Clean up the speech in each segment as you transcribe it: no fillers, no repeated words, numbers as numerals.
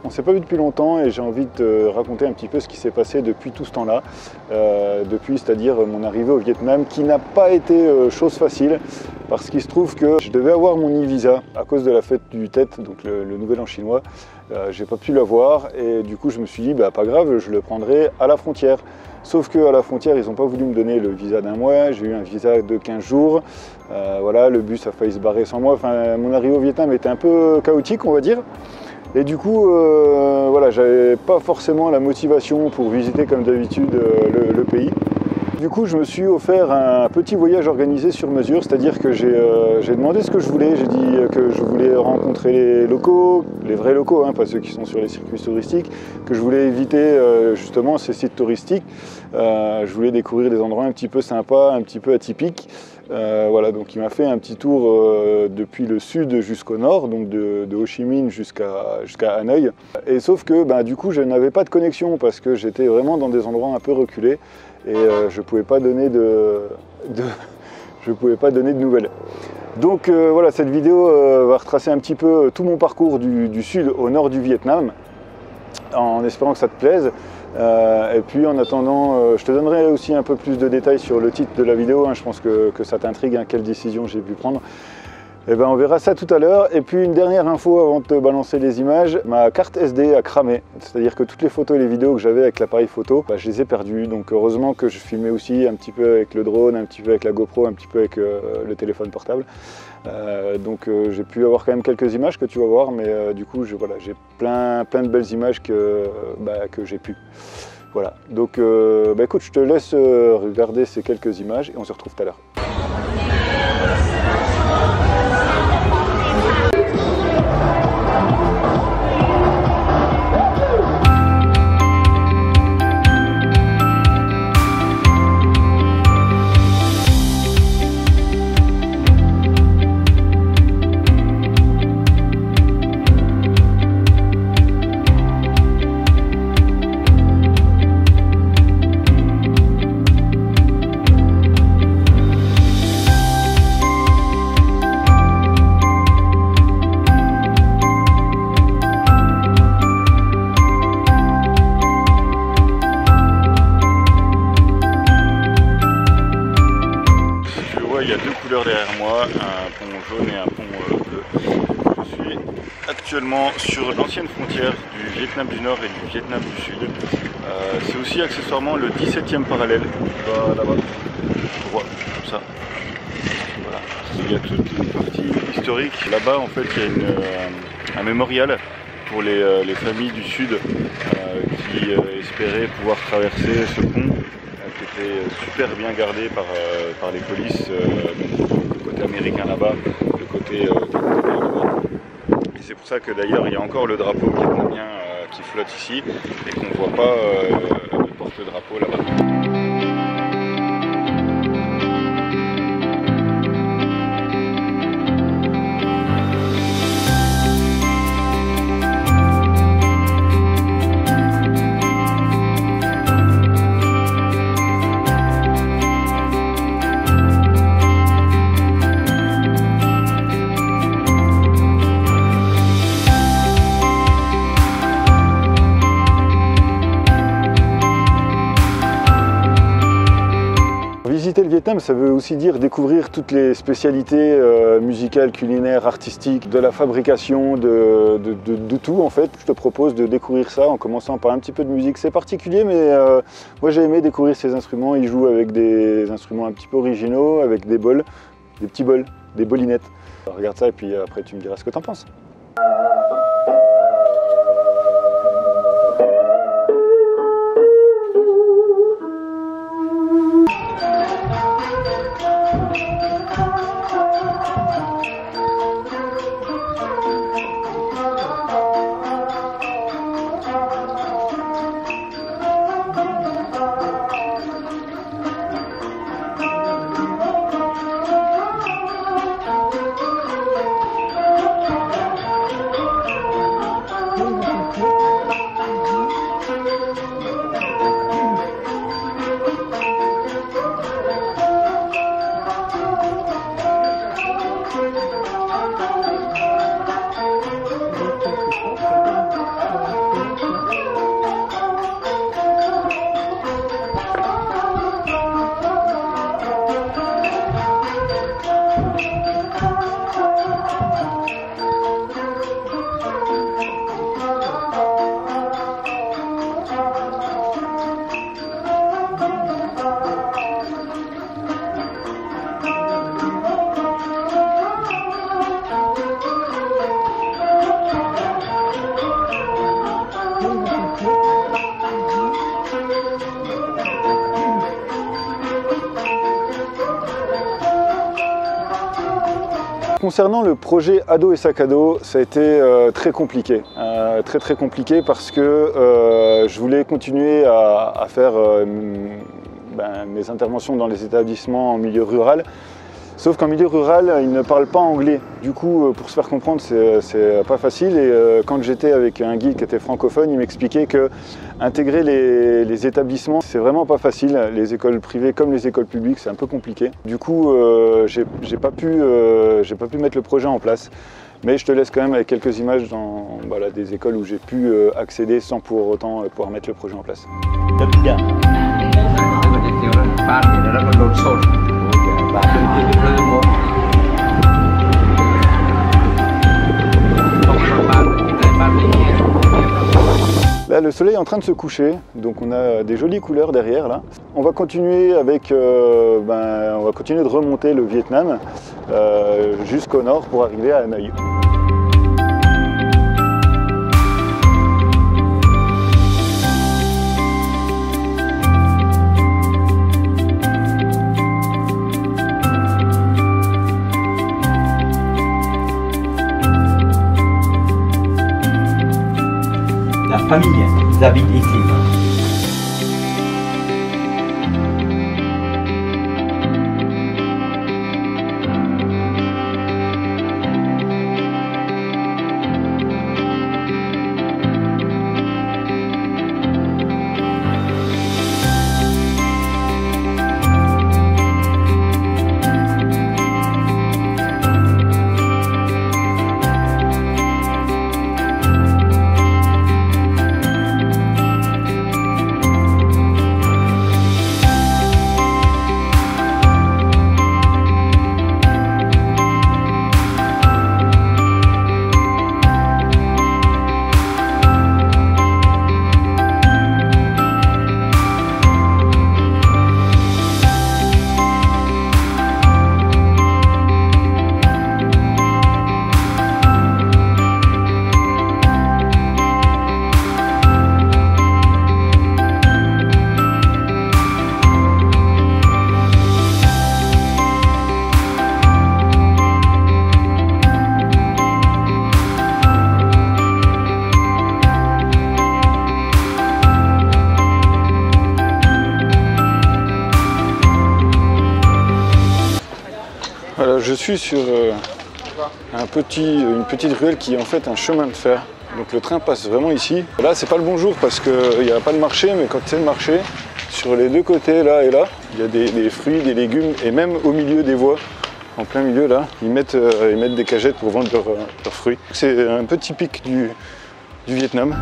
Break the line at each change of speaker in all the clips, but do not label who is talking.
On ne s'est pas vu depuis longtemps et j'ai envie de te raconter un petit peu ce qui s'est passé depuis tout ce temps-là. C'est-à-dire mon arrivée au Vietnam qui n'a pas été chose facile parce qu'il se trouve que je devais avoir mon e-visa à cause de la fête du Tet, donc le nouvel an chinois. J'ai pas pu l'avoir et du coup je me suis dit bah, pas grave, je le prendrai à la frontière. Sauf qu'à la frontière, ils n'ont pas voulu me donner le visa d'1 mois, j'ai eu un visa de 15 jours. Voilà, le bus a failli se barrer sans moi. Enfin, mon arrivée au Vietnam était un peu chaotique, on va dire. Et du coup, voilà, j'avais pas forcément la motivation pour visiter comme d'habitude le pays. Du coup, je me suis offert un petit voyage organisé sur mesure, c'est-à-dire que j'ai demandé ce que je voulais. J'ai dit que je voulais rencontrer les locaux, les vrais locaux, hein, pas ceux qui sont sur les circuits touristiques, que je voulais éviter justement ces sites touristiques. Je voulais découvrir des endroits un petit peu sympas, un petit peu atypiques. Voilà, donc il m'a fait un petit tour depuis le sud jusqu'au nord, donc de Ho Chi Minh jusqu'à Hanoï. Et sauf que du coup je n'avais pas de connexion parce que j'étais vraiment dans des endroits un peu reculés et je ne pouvais pas donner de nouvelles. Donc voilà, cette vidéo va retracer un petit peu tout mon parcours du sud au nord du Vietnam, en espérant que ça te plaise. Et puis en attendant, je te donnerai aussi un peu plus de détails sur le titre de la vidéo, hein, je pense que ça t'intrigue, hein, quelle décision j'ai pu prendre. Et ben on verra ça tout à l'heure. Et puis une dernière info avant de te balancer les images, ma carte SD a cramé, c'est-à-dire que toutes les photos et les vidéos que j'avais avec l'appareil photo, je les ai perdues. Donc heureusement que je filmais aussi un petit peu avec le drone, un petit peu avec la GoPro, un petit peu avec le téléphone portable. Donc j'ai pu avoir quand même quelques images que tu vas voir, mais du coup voilà, j'ai plein de belles images que j'ai pu. Voilà, donc écoute, je te laisse regarder ces quelques images et on se retrouve tout à l'heure. Il y a deux couleurs derrière moi, un pont jaune et un pont bleu. Je suis actuellement sur l'ancienne frontière du Vietnam du Nord et du Vietnam du Sud. C'est aussi accessoirement le 17e parallèle. Là-bas, on voit comme ça. Voilà. Il y a toute une partie historique. Là-bas, en fait, il y a un mémorial pour les familles du Sud qui espéraient pouvoir traverser ce pont, qui était super bien gardé par les polices, donc le côté américain là-bas, le côté là-bas. Et c'est pour ça que d'ailleurs il y a encore le drapeau vietnamien qui flotte ici et qu'on ne voit pas le porte-drapeau là-bas. Visiter le Vietnam, ça veut aussi dire découvrir toutes les spécialités musicales, culinaires, artistiques, de la fabrication, de tout en fait. Je te propose de découvrir ça en commençant par un petit peu de musique. C'est particulier, mais moi j'ai aimé découvrir ces instruments. Ils jouent avec des instruments un petit peu originaux, avec des bols, des petits bols, des bolinettes. Alors, regarde ça et puis après tu me diras ce que t'en penses. concernant le projet Ado et sac à dos, ça a été très compliqué. Très compliqué parce que je voulais continuer à faire mes interventions dans les établissements en milieu rural. Sauf qu'en milieu rural, ils ne parlent pas anglais. Du coup, pour se faire comprendre, c'est pas facile. Et quand j'étais avec un guide qui était francophone, il m'expliquait que intégrer les établissements, c'est vraiment pas facile. Les écoles privées comme les écoles publiques, c'est un peu compliqué. Du coup, j'ai pas pu mettre le projet en place. Mais je te laisse quand même avec quelques images dans des écoles où j'ai pu accéder sans pour autant pouvoir mettre le projet en place. Là, le soleil est en train de se coucher, donc on a des jolies couleurs derrière là. On va continuer avec, on va continuer de remonter le Vietnam jusqu'au nord pour arriver à Hanoï.
La famille habite ici.
Voilà, je suis sur une petite ruelle qui est en fait un chemin de fer. Donc le train passe vraiment ici. Là, c'est pas le bon jour parce qu'il n'y a pas de marché, mais quand c'est le marché, sur les deux côtés, là et là, il y a des fruits, des légumes, et même au milieu des voies, en plein milieu là, ils mettent des cagettes pour vendre leurs fruits. C'est un peu typique du Vietnam.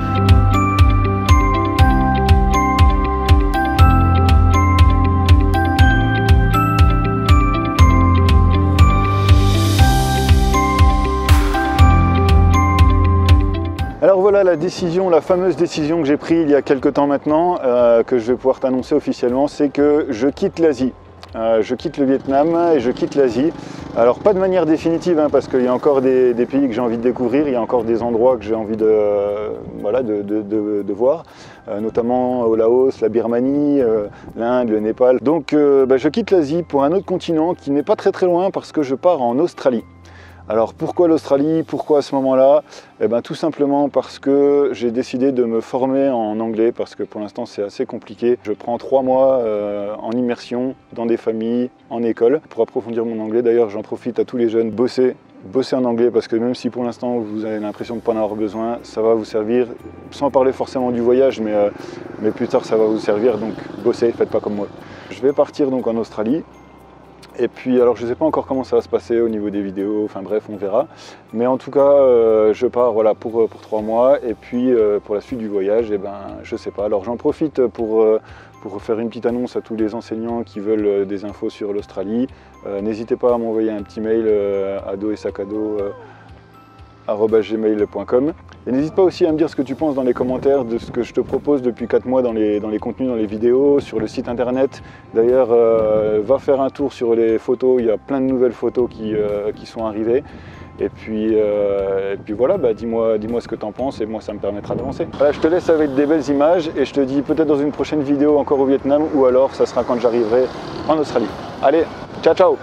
Alors voilà la décision, la fameuse décision que j'ai prise il y a quelques temps maintenant, que je vais pouvoir t'annoncer officiellement, c'est que je quitte l'Asie. Je quitte le Vietnam et je quitte l'Asie. Alors pas de manière définitive, hein, parce qu'il y a encore des pays que j'ai envie de découvrir, il y a encore des endroits que j'ai envie de voir, notamment au Laos, la Birmanie, l'Inde, le Népal. Donc je quitte l'Asie pour un autre continent qui n'est pas très loin parce que je pars en Australie. Alors pourquoi l'Australie? Pourquoi à ce moment-là? Eh bien tout simplement parce que j'ai décidé de me former en anglais parce que pour l'instant c'est assez compliqué. Je prends 3 mois en immersion dans des familles, en école pour approfondir mon anglais. D'ailleurs j'en profite à tous les jeunes, bossez en anglais parce que même si pour l'instant vous avez l'impression de ne pas en avoir besoin, ça va vous servir, sans parler forcément du voyage, mais plus tard ça va vous servir, donc bossez, faites pas comme moi. Je vais partir donc en Australie. Et puis, alors je ne sais pas encore comment ça va se passer au niveau des vidéos, enfin bref, on verra. Mais en tout cas, je pars voilà, pour 3 mois. Et puis, pour la suite du voyage, eh ben, je ne sais pas. Alors j'en profite pour faire une petite annonce à tous les enseignants qui veulent des infos sur l'Australie. N'hésitez pas à m'envoyer un petit mail ado-et-sac-à-dos@gmail.com. Et n'hésite pas aussi à me dire ce que tu penses dans les commentaires de ce que je te propose depuis 4 mois dans les contenus, dans les vidéos, sur le site internet. D'ailleurs, va faire un tour sur les photos, il y a plein de nouvelles photos qui sont arrivées. Et puis voilà, dis-moi ce que tu en penses et moi ça me permettra d'avancer. Voilà, je te laisse avec des belles images et je te dis peut-être dans une prochaine vidéo encore au Vietnam ou alors ça sera quand j'arriverai en Australie. Allez, ciao ciao!